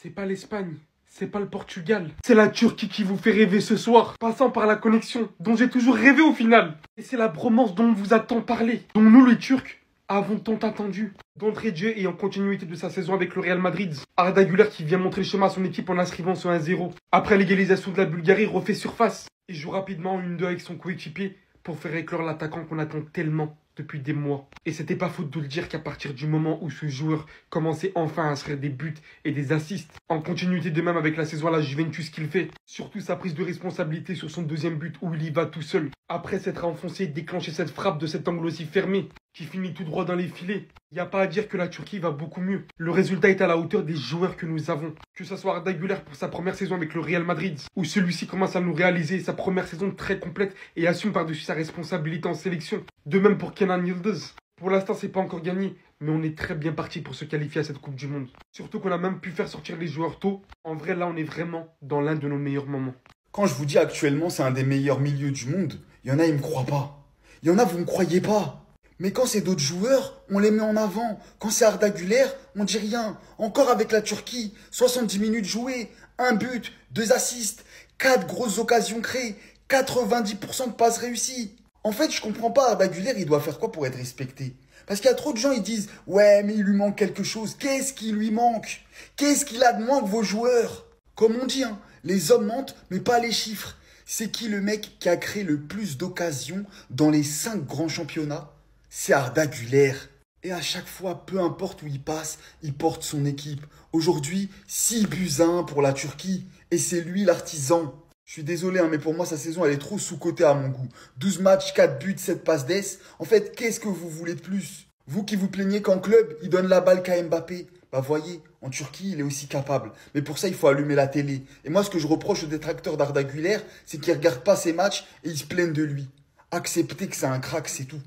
C'est pas l'Espagne, c'est pas le Portugal. C'est la Turquie qui vous fait rêver ce soir, passant par la connexion dont j'ai toujours rêvé au final. Et c'est la bromance dont on vous a tant parlé, dont nous les Turcs avons tant attendu. D'entrée de jeu et en continuité de sa saison avec le Real Madrid, Arda Güler qui vient montrer le chemin à son équipe en inscrivant ce 1-0. Après l'égalisation de la Bulgarie, refait surface et joue rapidement en 1-2 avec son coéquipier pour faire éclore l'attaquant qu'on attend tellement depuis des mois. Et c'était pas faute de le dire qu'à partir du moment où ce joueur commençait enfin à se faire des buts et des assists, en continuité de même avec la saison à la Juventus qu'il fait, surtout sa prise de responsabilité sur son deuxième but où il y va tout seul, après s'être enfoncé et déclenché cette frappe de cet angle aussi fermé, qui finit tout droit dans les filets. Il n'y a pas à dire que la Turquie va beaucoup mieux. Le résultat est à la hauteur des joueurs que nous avons. Que ce soit Arda Güler pour sa première saison avec le Real Madrid, où celui-ci commence à nous réaliser sa première saison très complète et assume par-dessus sa responsabilité en sélection. De même pour Kenan Yıldız. Pour l'instant, c'est pas encore gagné, mais on est très bien parti pour se qualifier à cette Coupe du Monde. Surtout qu'on a même pu faire sortir les joueurs tôt. En vrai, là, on est vraiment dans l'un de nos meilleurs moments. Quand je vous dis actuellement, c'est un des meilleurs milieux du monde, il y en a, ils me croient pas. Il y en a, vous me croyez pas. Mais quand c'est d'autres joueurs, on les met en avant. Quand c'est Arda Güler, on dit rien. Encore avec la Turquie, 70 minutes jouées, 1 but, 2 assists, 4 grosses occasions créées, 90% de passes réussies. En fait, je comprends pas, Arda Güler, il doit faire quoi pour être respecté? Parce qu'il y a trop de gens, ils disent « Ouais, mais il lui manque quelque chose. » Qu'est-ce qui lui manque? Qu'est-ce qu'il a de moins que vos joueurs? Comme on dit, hein, les hommes mentent, mais pas les chiffres. C'est qui le mec qui a créé le plus d'occasions dans les 5 grands championnats? C'est Arda Güler. Et à chaque fois, peu importe où il passe, il porte son équipe. Aujourd'hui, 6 buts à 1 pour la Turquie. Et c'est lui l'artisan. Je suis désolé, hein, mais pour moi, sa saison, elle est trop sous-cotée à mon goût. 12 matchs, 4 buts, 7 passes d'ess. En fait, qu'est-ce que vous voulez de plus? Vous qui vous plaignez qu'en club, il donne la balle qu'à Mbappé. Bah voyez, en Turquie, il est aussi capable. Mais pour ça, il faut allumer la télé. Et moi, ce que je reproche aux détracteurs d'Arda Güler, c'est qu'ils ne regardent pas ses matchs et ils se plaignent de lui. Acceptez que c'est un crack, c'est tout.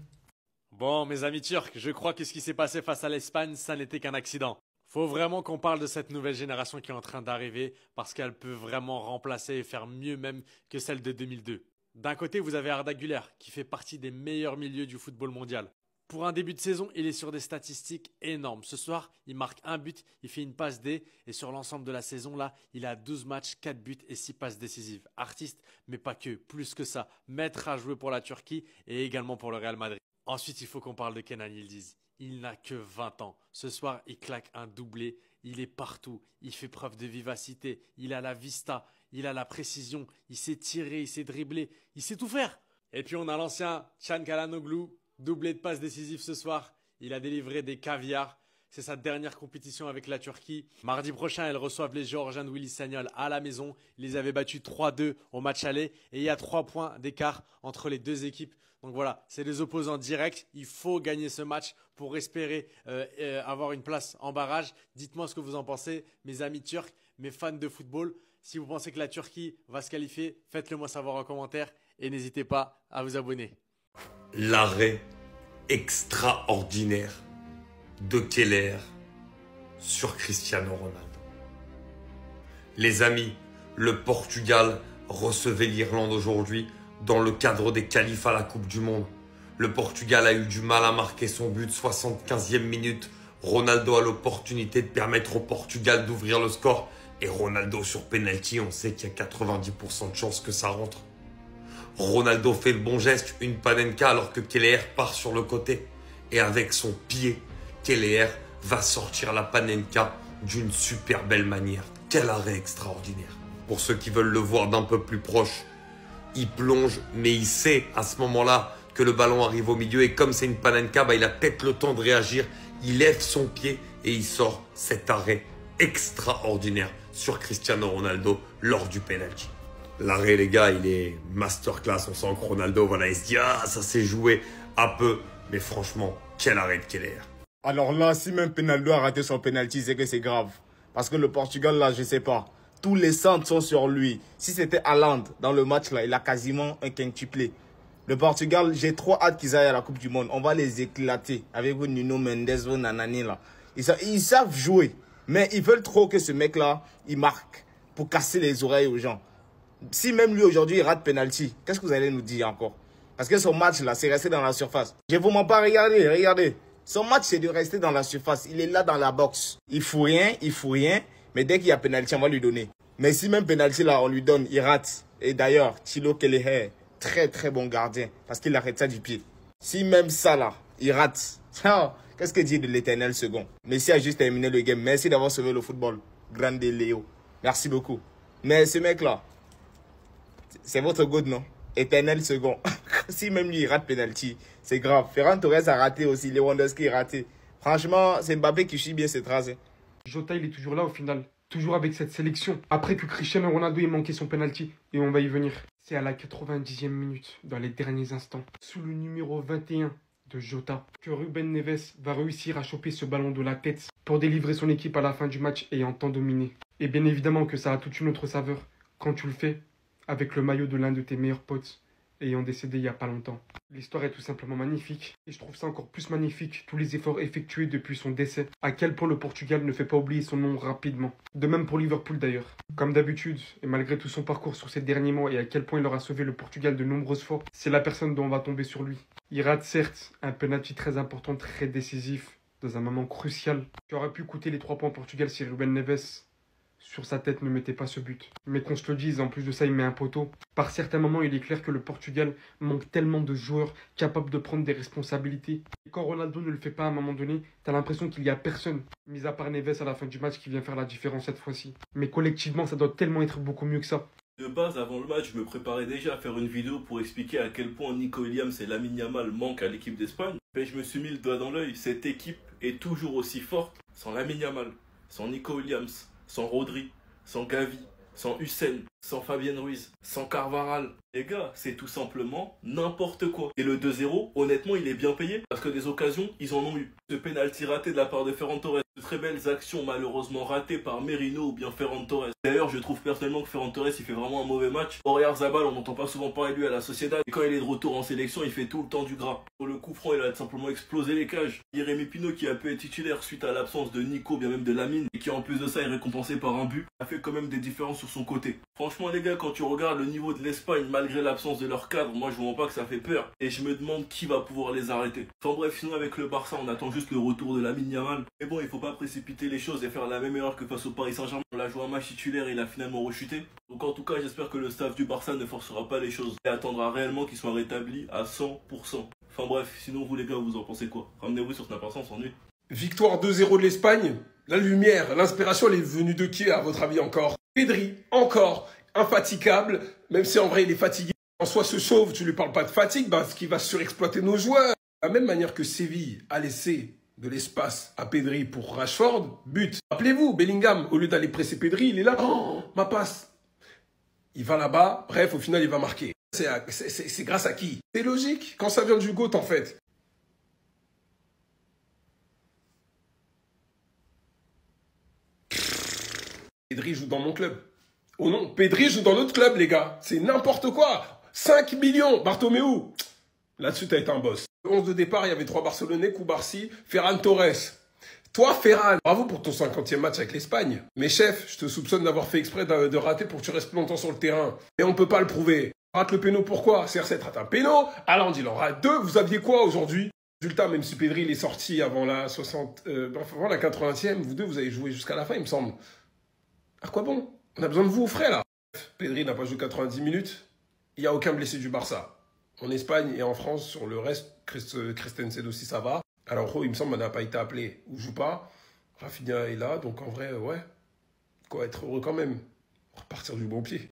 Bon, mes amis turcs, je crois que ce qui s'est passé face à l'Espagne, ça n'était qu'un accident. Faut vraiment qu'on parle de cette nouvelle génération qui est en train d'arriver parce qu'elle peut vraiment remplacer et faire mieux même que celle de 2002. D'un côté, vous avez Arda Güler qui fait partie des meilleurs milieux du football mondial. Pour un début de saison, il est sur des statistiques énormes. Ce soir, il marque un but, il fait une passe D et sur l'ensemble de la saison, là, il a 12 matchs, 4 buts et 6 passes décisives. Artiste, mais pas que, plus que ça. Maître à jouer pour la Turquie et également pour le Real Madrid. Ensuite, il faut qu'on parle de Kenan Yıldız. Il n'a que 20 ans. Ce soir, il claque un doublé. Il est partout. Il fait preuve de vivacité. Il a la vista. Il a la précision. Il sait tirer. Il sait dribbler. Il sait tout faire. Et puis, on a l'ancien Can Çalhanoğlu. Doublé de passes décisives ce soir. Il a délivré des caviars. C'est sa dernière compétition avec la Turquie. Mardi prochain, elles reçoivent les Géorgiens de Willis Sagnol à la maison. Ils les avaient battus 3-2 au match aller. Et il y a 3 points d'écart entre les deux équipes. Donc voilà, c'est les opposants directs. Il faut gagner ce match pour espérer avoir une place en barrage. Dites-moi ce que vous en pensez, mes amis turcs, mes fans de football. Si vous pensez que la Turquie va se qualifier, faites-le moi savoir en commentaire. Et n'hésitez pas à vous abonner. L'arrêt extraordinaire de Keller sur Cristiano Ronaldo. Les amis, le Portugal recevait l'Irlande aujourd'hui dans le cadre des qualifs à la Coupe du Monde. Le Portugal a eu du mal à marquer son but, 75e minute. Ronaldo a l'opportunité de permettre au Portugal d'ouvrir le score. Et Ronaldo sur penalty, on sait qu'il y a 90% de chances que ça rentre. Ronaldo fait le bon geste, une panenka alors que Keller part sur le côté. Et avec son pied, Keller va sortir la panenka d'une super belle manière. Quel arrêt extraordinaire. Pour ceux qui veulent le voir d'un peu plus proche, il plonge, mais il sait à ce moment-là que le ballon arrive au milieu. Et comme c'est une panenka, il a peut-être le temps de réagir. Il lève son pied et il sort cet arrêt extraordinaire sur Cristiano Ronaldo lors du penalty. L'arrêt, les gars, il est masterclass. On sent que Ronaldo, voilà, il se dit « Ah, ça s'est joué un peu. » Mais franchement, quel arrêt de Keller. Alors là, si même Ronaldo a raté son penalty, c'est que c'est grave. Parce que le Portugal, là, je sais pas. Tous les centres sont sur lui. Si c'était Haaland dans le match, là, il a quasiment un quintuplé. Le Portugal, j'ai trop hâte qu'ils aillent à la Coupe du Monde. On va les éclater avec Nuno Mendes, Nanani, là. Ils savent jouer. Mais ils veulent trop que ce mec-là, il marque pour casser les oreilles aux gens. Si même lui, aujourd'hui, il rate penalty, qu'est-ce que vous allez nous dire encore? Parce que son match, là, c'est resté dans la surface. Je vous mens pas, regardez. Son match, c'est de rester dans la surface. Il est là dans la boxe. Il faut rien. Mais dès qu'il y a penalty, on va lui donner. Mais si même penalty là, on lui donne, il rate. Et d'ailleurs, Thilo Kehrer, très très bon gardien, parce qu'il arrête ça du pied. Si même ça là, il rate, qu'est-ce que dit de l'éternel second? Messi a juste terminé le game. Merci d'avoir sauvé le football. Grande Léo. Merci beaucoup. Mais ce mec là, c'est votre good, non? Éternel second. Si même lui il rate penalty, c'est grave. Ferran Torres a raté aussi, Lewandowski a raté. Franchement, c'est Mbappé qui suit bien cette trace. Jota, il est toujours là au final. Toujours avec cette sélection. Après que Cristiano Ronaldo ait manqué son penalty. Et on va y venir. C'est à la 90e minute, dans les derniers instants, sous le numéro 21 de Jota, que Ruben Neves va réussir à choper ce ballon de la tête pour délivrer son équipe à la fin du match ayant tant dominé. Et bien évidemment que ça a toute une autre saveur quand tu le fais avec le maillot de l'un de tes meilleurs potes ayant décédé il n'y a pas longtemps. L'histoire est tout simplement magnifique et je trouve ça encore plus magnifique tous les efforts effectués depuis son décès. À quel point le Portugal ne fait pas oublier son nom rapidement. De même pour Liverpool d'ailleurs. Comme d'habitude et malgré tout son parcours sur ces derniers mois et à quel point il aura sauvé le Portugal de nombreuses fois, c'est la personne dont on va tomber sur lui. Il rate certes un penalty très important, très décisif, dans un moment crucial, qui aurait pu coûter les 3 points au Portugal si Ruben Neves sur sa tête ne mettait pas ce but. Mais qu'on se le dise, en plus de ça, il met un poteau. Par certains moments, il est clair que le Portugal manque tellement de joueurs capables de prendre des responsabilités. Et quand Ronaldo ne le fait pas à un moment donné, t'as l'impression qu'il n'y a personne, mis à part Neves à la fin du match, qui vient faire la différence cette fois-ci. Mais collectivement, ça doit tellement être beaucoup mieux que ça. De base, avant le match, je me préparais déjà à faire une vidéo pour expliquer à quel point Nico Williams et Lamine Yamal manquent à l'équipe d'Espagne. Mais je me suis mis le doigt dans l'œil, cette équipe est toujours aussi forte sans Lamine Yamal, sans Nico Williams, sans Rodri, sans Gavi, sans Hussein, sans Fabien Ruiz, sans Carvajal. Les gars, c'est tout simplement n'importe quoi. Et le 2-0, honnêtement, il est bien payé parce que des occasions, ils en ont eu. Ce penalty raté de la part de Ferran Torres, de très belles actions malheureusement ratées par Merino ou bien Ferran Torres. D'ailleurs, je trouve personnellement que Ferran Torres, il fait vraiment un mauvais match. Oyarzabal, on n'entend pas souvent parler de lui à la Sociedad. Et quand il est de retour en sélection, il fait tout le temps du gras. Pour le coup franc, il a tout simplement explosé les cages. Jérémy Pino, qui a pu être titulaire suite à l'absence de Nico, bien même de Lamine, et qui en plus de ça est récompensé par un but, a fait quand même des différences sur son côté. Franchement les gars, quand tu regardes le niveau de l'Espagne, malgré l'absence de leur cadre, moi je vois pas que ça fait peur. Et je me demande qui va pouvoir les arrêter. Enfin bref, sinon avec le Barça, on attend juste le retour de Lamine Yamal. Mais bon, il faut pas précipiter les choses et faire la même erreur que face au Paris Saint-Germain. On l'a joué un match titulaire et il a finalement rechuté. Donc en tout cas, j'espère que le staff du Barça ne forcera pas les choses et attendra réellement qu'il soit rétabli à 100%. Enfin bref, sinon vous les gars, vous en pensez quoi? Ramenez-vous sur Snap, on s'ennuie. Victoire 2-0 de l'Espagne. La lumière, l'inspiration, elle est venue de qui, à votre avis, encore? Pedri, encore, infatigable, même si en vrai il est fatigué. En soi, se sauve, tu lui parles pas de fatigue, parce qu'il va surexploiter nos joueurs. De la même manière que Séville a laissé de l'espace à Pedri pour Rashford, but. Rappelez-vous, Bellingham, au lieu d'aller presser Pedri, il est là, oh, ma passe. Il va là-bas, bref, au final, il va marquer. C'est grâce à qui? C'est logique, quand ça vient du GOAT, en fait. Pedri joue dans mon club. Oh non, Pedri joue dans notre club, les gars. C'est n'importe quoi. 5 millions, Bartomeu. Là-dessus, t'as été un boss. Le 11 de départ, il y avait 3 Barcelonais, Koubarsi, Ferran Torres. Toi, Ferran, bravo pour ton 50e match avec l'Espagne. Mais chef, je te soupçonne d'avoir fait exprès de rater pour que tu restes plus longtemps sur le terrain. Et on peut pas le prouver. Rate le péno, pourquoi? CR7 rate un péno. Allende, il en rate 2. Vous aviez quoi aujourd'hui? Résultat, même si Pedri il est sorti avant la 80e, vous deux, vous avez joué jusqu'à la fin, il me semble. À quoi bon? On a besoin de vous, frère, là. Pedri n'a pas joué 90 minutes. Il n'y a aucun blessé du Barça. En Espagne et en France, sur le reste, Christensen aussi, ça va. Alors, il me semble qu'on n'a pas été appelé ou joue pas. Rafinha est là, donc en vrai, ouais. Quoi, être heureux quand même. On va repartir du bon pied.